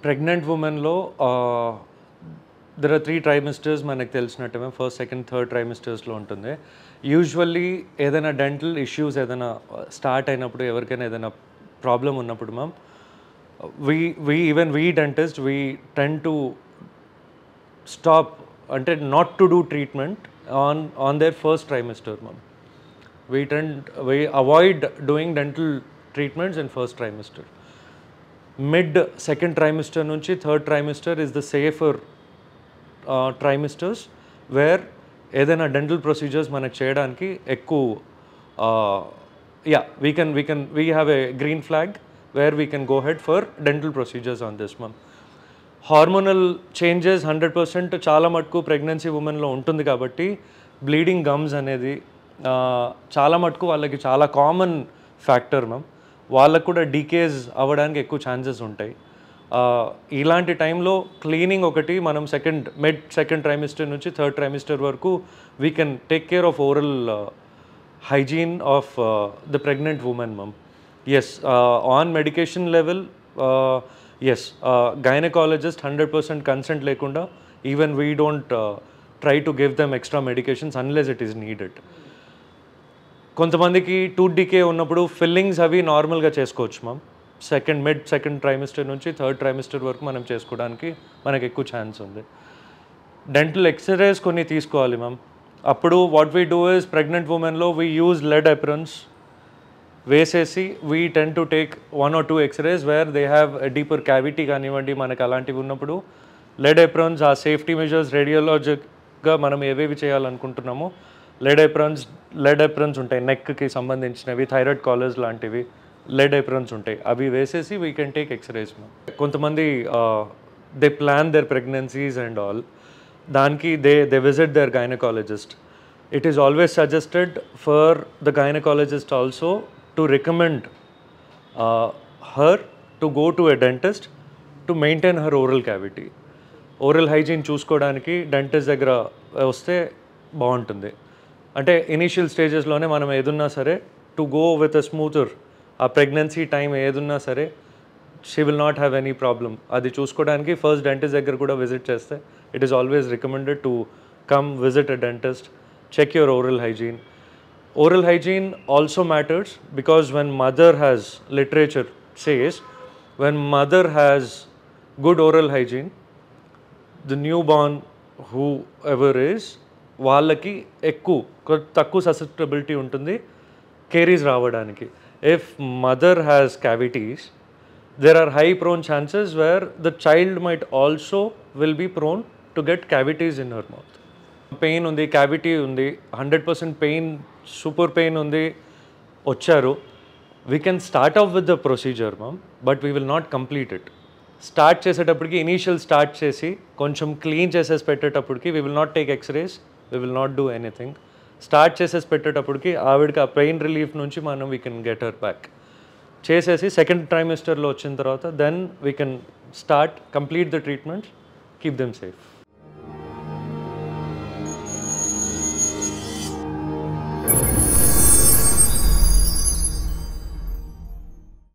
Pregnant ఉమెన్లో there are 3 trimesters మనకు తెలిసినట్టుగా first, second, third ట్రైమిస్టర్స్లో ఉంటుంది. యూజువల్లీ ఏదైనా డెంటల్ ఇష్యూస్ ఏదైనా స్టార్ట్ అయినప్పుడు ఎవరికైనా ఏదైనా ప్రాబ్లం ఉన్నప్పుడు ma'am we dentist we tend to stop అంటే not to do treatment on their first trimester ma'am. We avoid doing dental treatments in first trimester. Mid second trimester nunchi third trimester is the safer trimesters where ఏదైనా dental procedures మనకు చేయడానికి ఎక్కువ we have a green flag where we can go ahead for dental procedures on this ma'am. Hormonal changes 100% చాలా మటుకు pregnancy ఉమెన్లో ఉంటుంది కాబట్టి bleeding gums అనేది చాలా మటుకు వాళ్ళకి చాలా కామన్ ఫ్యాక్టర్ మ్యామ్. వాళ్ళకు కూడా డీకేజ్ అవ్వడానికి ఎక్కువ ఛాన్సెస్ ఉంటాయి. ఇలాంటి టైంలో క్లీనింగ్ ఒకటి మనం సెకండ్ ట్రైమిస్టర్ నుంచి థర్డ్ ట్రైమిస్టర్ వరకు we can take care of oral hygiene of the pregnant woman ma'am. Yes, on medication level, yes, gynecologist 100% consent lekunda even we don't try to give them extra medications unless it is needed. కొంతమందికి tooth decay ఉన్నప్పుడు fillings అవి నార్మల్గా చేసుకోవచ్చు ma'am. Second trimester నుంచి third trimester వరకు మనం చేసుకోవడానికి మనకు ఎక్కువ ఛాన్స్ ఉంది. డెంటల్ ఎక్స్రేస్ కొన్ని తీసుకోవాలి మ్యామ్. అప్పుడు what we do is pregnant ఉమెన్లో వీ యూజ్ లెడ్ ఎప్రన్స్ వేసేసి we tend to take 1 or 2 x-rays where they have deeper cavity కానివ్వండి మనకు అలాంటివి ఉన్నప్పుడు లెడ్ ఎప్రన్స్ ఆ సేఫ్టీ మెజర్స్ రేడియోలాజిక్గా మనం ఏవేవి చేయాలనుకుంటున్నామో లెడ్ ఎప్రన్స్ ఉంటాయి, నెక్కి సంబంధించినవి, థైరాయిడ్ కాలర్స్ లాంటివి లెడ్ ఎప్రన్స్ ఉంటాయి, అవి వేసేసి వీ కెన్ టేక్ ఎక్స్రేస్. కొంతమంది they plan their pregnancies and all, దానికి they visit their gynecologist. It is always suggested for the gynecologist also to recommend her to go to a dentist to maintain her oral cavity. Oral hygiene చూసుకోవడానికి dentist దగ్గర వస్తే బాగుంటుంది. అంటే initial స్టేజెస్లోనే మనం ఏదున్నా సరే to go with a smoother, ఆ pregnancy time ఏదున్నా సరే she will not have any problem. అది చూసుకోవడానికి ఫస్ట్ డెంటిస్ట్ దగ్గర కూడా విజిట్ చేస్తే it is always recommended to come visit a dentist, check your oral hygiene. Oral hygiene also matters because when mother has, literature says, when mother has good oral hygiene, the newborn whoever is వాళ్ళకి తక్కువ susceptibility ఉంటుంది caries రావడానికి. If mother has cavities, there are high prone chances where the child might also will be prone to get cavities in her mouth. Pain undi, cavity undi, 100% pain, super pain undi, వచ్చారు, we can start off with the procedure ma'am, but we will not complete it. Start చేసేటప్పటికి initial start చేసి కొంచెం clean చేసేసి పెట్టేటప్పటికి we will not take x-rays, we will not do anything. Start చేసేసి పెట్టేటప్పటికి ఆవిడకి ఆ pain relief నుంచి మనం we can get her back. చేసేసి సెకండ్ ట్రైమిస్టర్లో వచ్చిన తర్వాత then we can start complete the treatment, keep them safe.